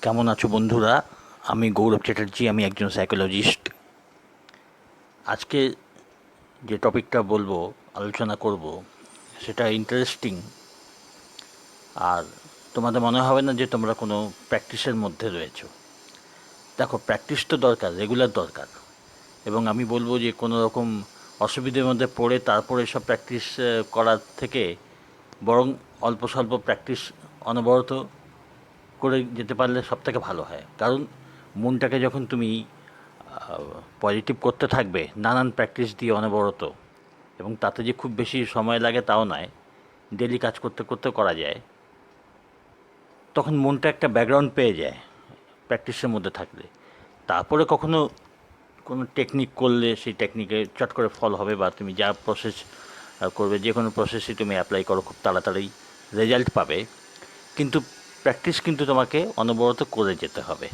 কেমন আছো বন্ধুরা? আমি গৌরব চ্যাটার্জি, আমি একজন সাইকোলজিস্ট। আজকে যে টপিকটা বলবো, আলোচনা করব, সেটা ইন্টারেস্টিং। আর তোমাদের মনে হবে না যে তোমরা কোনো প্র্যাকটিসের মধ্যে রয়েছো। দেখো, প্র্যাকটিস তো দরকার, রেগুলার দরকার। এবং আমি বলবো যে কোনো রকম অসুবিধার মধ্যে পড়ে তারপরে সব প্র্যাকটিস করার থেকে বরং অল্প স্বল্প প্র্যাকটিস অনবরত করে যেতে পারলে সব থেকে ভালো হয়। কারণ মনটাকে যখন তুমি পজিটিভ করতে থাকবে নানান প্র্যাকটিস দিয়ে অনবরত, এবং তাতে যে খুব বেশি সময় লাগে তাও নয়, ডেলি কাজ করতে করতে করা যায়, তখন মনটা একটা ব্যাকগ্রাউন্ড পেয়ে যায় প্র্যাকটিসের মধ্যে থাকলে। তারপরে কখনো কোনো টেকনিক করলে সেই টেকনিকে চট করে ফল হবে, বা তুমি যা প্রসেস করবে, যে কোনো প্রসেসই তুমি অ্যাপ্লাই করো, খুব তাড়াতাড়ি রেজাল্ট পাবে। কিন্তু প্র্যাকটিস কিন্তু তোমাকে অনবরত করে যেতে হবে।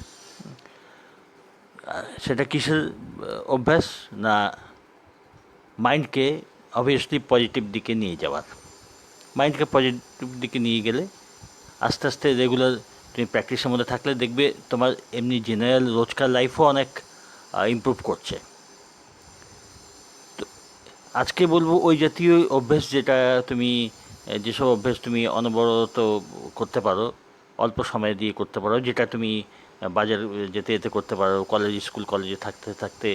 সেটা কিসের অভ্যাস? না, মাইন্ডকে অবভিয়াসলি পজিটিভ দিকে নিয়ে যাওয়ার। মাইন্ডকে পজিটিভ দিকে নিয়ে গেলে আস্তে আস্তে রেগুলার তুমি প্র্যাকটিসের মধ্যে থাকলে দেখবে তোমার এমনি জেনারেল রোজকার লাইফও অনেক ইমপ্রুভ করছে। তো আজকে বলবো ওই জাতীয় অভ্যেস যেটা তুমি, যেসব অভ্যেস তুমি অনবরত করতে পারো, অল্প সময় দিয়ে করতে পারো, যেটা তুমি বাজার যেতে যেতে করতে পারো, স্কুল কলেজে থাকতে থাকতে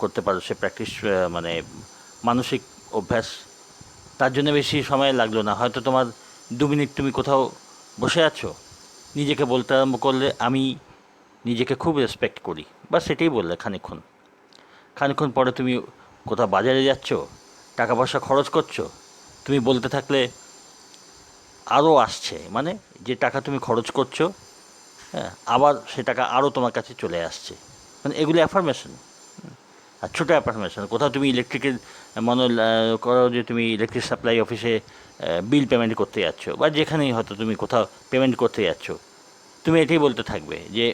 করতে পারো। সে প্র্যাকটিস মানে মানসিক অভ্যাস। তার জন্য বেশি সময় লাগলো না, হয়তো তোমার 2 মিনিট তুমি কোথাও বসে আছো, নিজেকে বলতে আরম্ভ করলে আমি নিজেকে খুব রেসপেক্ট করি, বা সেটাই বললে খানিকক্ষণ। খানিকক্ষণ পরে তুমি কোথাও বাজারে যাচ্ছ, টাকা পয়সা খরচ করছো, তুমি বলতে থাকলে আরও আসছে, মানে যে টাকা তুমি খরচ করছো, হ্যাঁ, আবার সে টাকা আরও তোমার কাছে চলে আসছে। মানে এগুলো অ্যাফার্মেশন। আর ছোটো অ্যাফার্মেশন, কোথাও তুমি ইলেকট্রিকের মনে করো যে তুমি ইলেকট্রিক সাপ্লাই অফিসে বিল পেমেন্ট করতে যাচ্ছ, বা যেখানেই হয়তো তুমি কোথাও পেমেন্ট করতে যাচ্ছ, তুমি এটাই বলতে থাকবে যে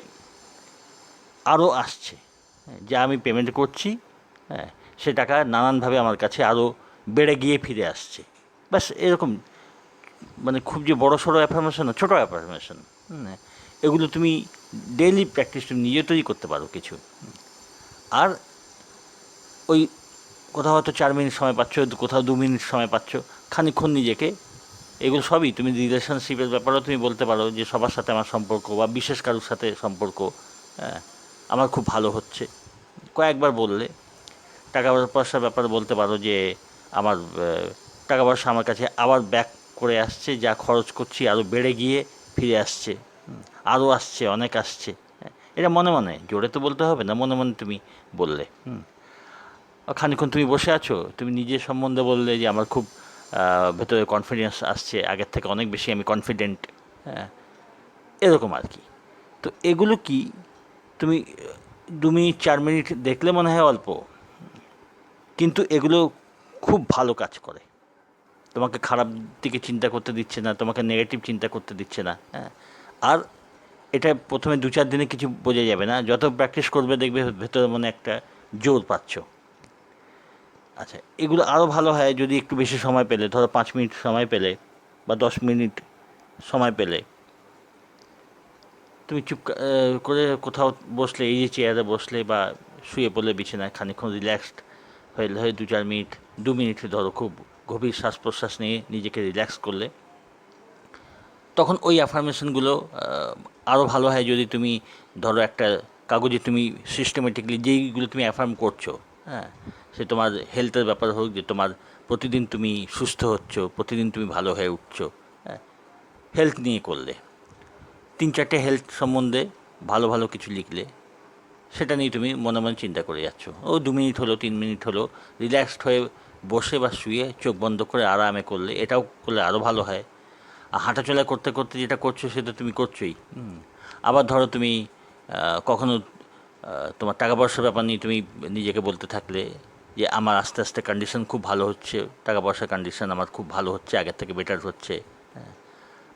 আরও আসছে, যে আমি পেমেন্ট করছি, হ্যাঁ, সে টাকা নানানভাবে আমার কাছে আরও বেড়ে গিয়ে ফিরে আসছে। ব্যাস এরকম। মানে খুব যে বড় সড়ো অ্যাফার্মেশন না, ছোটো অ্যাফার্মেশন। এগুলো তুমি ডেইলি প্র্যাকটিস তুমি নিজে তৈরি করতে পারো কিছু। আর ওই কোথাও হয়তো 4 মিনিট সময় পাচ্ছ, কোথাও 2 মিনিট সময় পাচ্ছ, খানিকক্ষণ নিজেকে, এগুলো সবই তুমি রিলেশনশিপের ব্যাপারেও তুমি বলতে পারো যে সবার সাথে আমার সম্পর্ক, বা বিশেষ কারোর সাথে সম্পর্ক, হ্যাঁ, আমার খুব ভালো হচ্ছে। কয়েকবার বললে টাকা পয়সার ব্যাপারে বলতে পারো যে আমার টাকা পয়সা আমার কাছে আবার ব্যাক করে আসছে, যা খরচ করছি আরও বেড়ে গিয়ে ফিরে আসছে, আরও আসছে, অনেক আসছে। এটা মনে মনে, জোরে তো বলতে হবে না, মনে মনে তুমি বললে। খানিকক্ষণ তুমি বসে আছো, তুমি নিজের সম্বন্ধে বললে যে আমার খুব ভেতরে কনফিডেন্স আসছে, আগের থেকে অনেক বেশি আমি কনফিডেন্ট, হ্যাঁ, এরকম আর কি। তো এগুলো কি তুমি 2 মিনিট 4 মিনিট দেখলে মনে হয় অল্প, কিন্তু এগুলো খুব ভালো কাজ করে। তোমাকে খারাপ দিকে চিন্তা করতে দিচ্ছে না, তোমাকে নেগেটিভ চিন্তা করতে দিচ্ছে না, হ্যাঁ। আর এটা প্রথমে 2-4 দিনে কিছু বোঝা যাবে না, যত প্র্যাকটিস করবে দেখবে ভেতরে মনে একটা জোর পাচ্ছ। আচ্ছা, এগুলো আরও ভালো হয় যদি একটু বেশি সময় পেলে, ধরো 5 মিনিট সময় পেলে, বা 10 মিনিট সময় পেলে, তুমি চুপ করে কোথাও বসলে, এই যে চেয়ারে বসলে বা শুয়ে পড়লে বিছানায়, খানিকক্ষণ রিল্যাক্সড হয়ে 2-4 মিনিট, 2 মিনিট ধরো খুব গভীর শ্বাস প্রশ্বাস নিয়ে নিজেকে রিল্যাক্স করলে, তখন ওই অ্যাফার্মেশনগুলো আরও ভালো হয় যদি তুমি ধরো একটা কাগজে তুমি সিস্টেমেটিকলি যেইগুলো তুমি অ্যাফার্ম করছো, হ্যাঁ, সে তোমার হেলথের ব্যাপার হোক, যে তোমার প্রতিদিন তুমি সুস্থ হচ্ছ, প্রতিদিন তুমি ভালো হয়ে উঠছো, হ্যাঁ, হেলথ নিয়ে করলে 3-4টে হেলথ সম্বন্ধে ভালো ভালো কিছু লিখলে, সেটা নিয়ে তুমি মনে মনে চিন্তা করে যাচ্ছ, ও 2 মিনিট হলো, 3 মিনিট হলো, রিল্যাক্সড হয়ে বসে বা শুয়ে চোখ বন্ধ করে আরামে করলে, এটাও করলে আরও ভালো হয়। আর হাঁটাচলা করতে করতে যেটা করছো সেটা তুমি করছোই। আবার ধরো তুমি কখনো তোমার টাকা পয়সার ব্যাপার নিয়ে তুমি নিজেকে বলতে থাকলে যে আমার আস্তে আস্তে কন্ডিশন খুব ভালো হচ্ছে, টাকা পয়সার কন্ডিশন আমার খুব ভালো হচ্ছে, আগের থেকে বেটার হচ্ছে।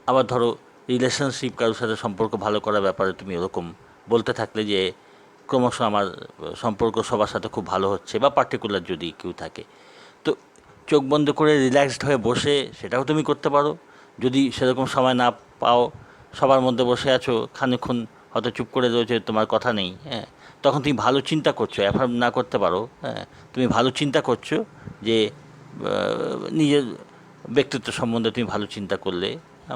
আবার ধরো রিলেশনশিপ, কারোর সাথে সম্পর্ক ভালো করার ব্যাপারে তুমি ওরকম বলতে থাকলে যে ক্রমশ আমার সম্পর্ক সবার সাথে খুব ভালো হচ্ছে, বা পার্টিকুলার যদি কেউ থাকে, তো চোখ বন্ধ করে রিল্যাক্সড হয়ে বসে সেটাও তুমি করতে পারো। যদি সেরকম সময় না পাও, সবার মধ্যে বসে আছো, খানিকক্ষণ হয়তো চুপ করে রয়েছে, তোমার কথা নেই, হ্যাঁ, তখন তুমি ভালো চিন্তা করছো, অ্যাফার্ম না করতে পারো, হ্যাঁ, তুমি ভালো চিন্তা করছো যে নিজের ব্যক্তিত্ব সম্বন্ধে তুমি ভালো চিন্তা করলে,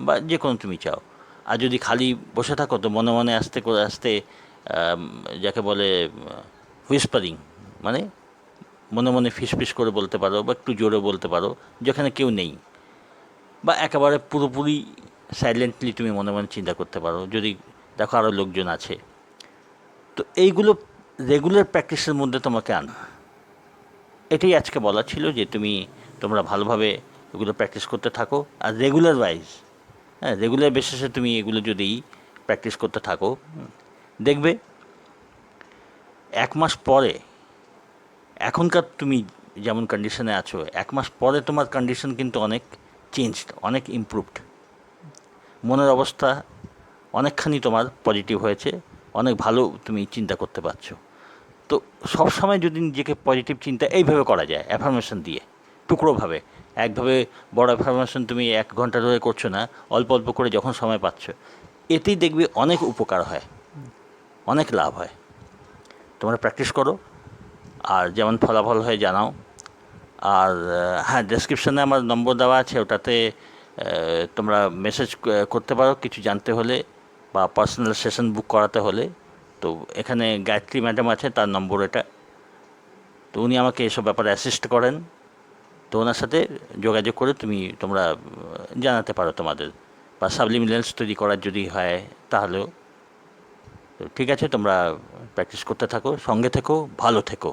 বা যে কোনো তুমি চাও। আর যদি খালি বসে থাকো তো মনে মনে আস্তে করে আস্তে যাকে বলে হুইসপারিং, মানে মনে মনে ফিসফিস করে বলতে পারো বা একটু জোরে বলতে পারো যেখানে কেউ নেই, বা একেবারে পুরোপুরি সাইলেন্টলি তুমি মনে মনে চিন্তা করতে পারো যদি দেখো আরও লোকজন আছে। তো এইগুলো রেগুলার প্র্যাকটিসের মধ্যে তোমাকে এটাই আজকে বলা ছিল যে তোমরা ভালোভাবে এগুলো প্র্যাকটিস করতে থাকো, আর রেগুলার ওয়াইজ, হ্যাঁ, রেগুলার বেসিসে তুমি এগুলো যদি প্র্যাকটিস করতে থাকো, দেখবে 1 মাস পরে এখনকার তুমি যেমন কন্ডিশনে আছো, 1 মাস পরে তোমার কন্ডিশন কিন্তু অনেক চেঞ্জড, অনেক ইমপ্রুভড। মনের অবস্থা অনেকখানি তোমার পজিটিভ হয়েছে, অনেক ভালো তুমি চিন্তা করতে পারছো। তো সব সময় যদি নিজেকে পজিটিভ চিন্তা এইভাবে করা যায়, অ্যাফার্মেশন দিয়ে, টুকরোভাবে, একভাবে বড় অ্যাফার্মেশন তুমি 1 ঘন্টা ধরে করছো না, অল্প অল্প করে যখন সময় পাচ্ছ, এতেই দেখবে অনেক উপকার হয়, অনেক লাভ হয়। তোমরা প্র্যাকটিস করো, আর যেমন ফলাফল হয় জানাও। আর হ্যাঁ, ডেসক্রিপশানে আমার নম্বর দেওয়া আছে, ওটাতে তোমরা মেসেজ করতে পারো কিছু জানতে হলে বা পার্সোনাল সেশন বুক করাতে হলে। তো এখানে গায়ত্রী ম্যাডাম আছে, তার নম্বর এটা। তো উনি আমাকে এসব ব্যাপারে অ্যাসিস্ট করেন। তো ওনার সাথে যোগাযোগ করে তোমরা জানাতে পারো তোমাদের, বা সাবলিমিনালস তৈরি করার যদি হয় তাহলেও। তো ঠিক আছে, তোমরা প্র্যাকটিস করতে থাকো, সঙ্গে থেকো, ভালো থেকো।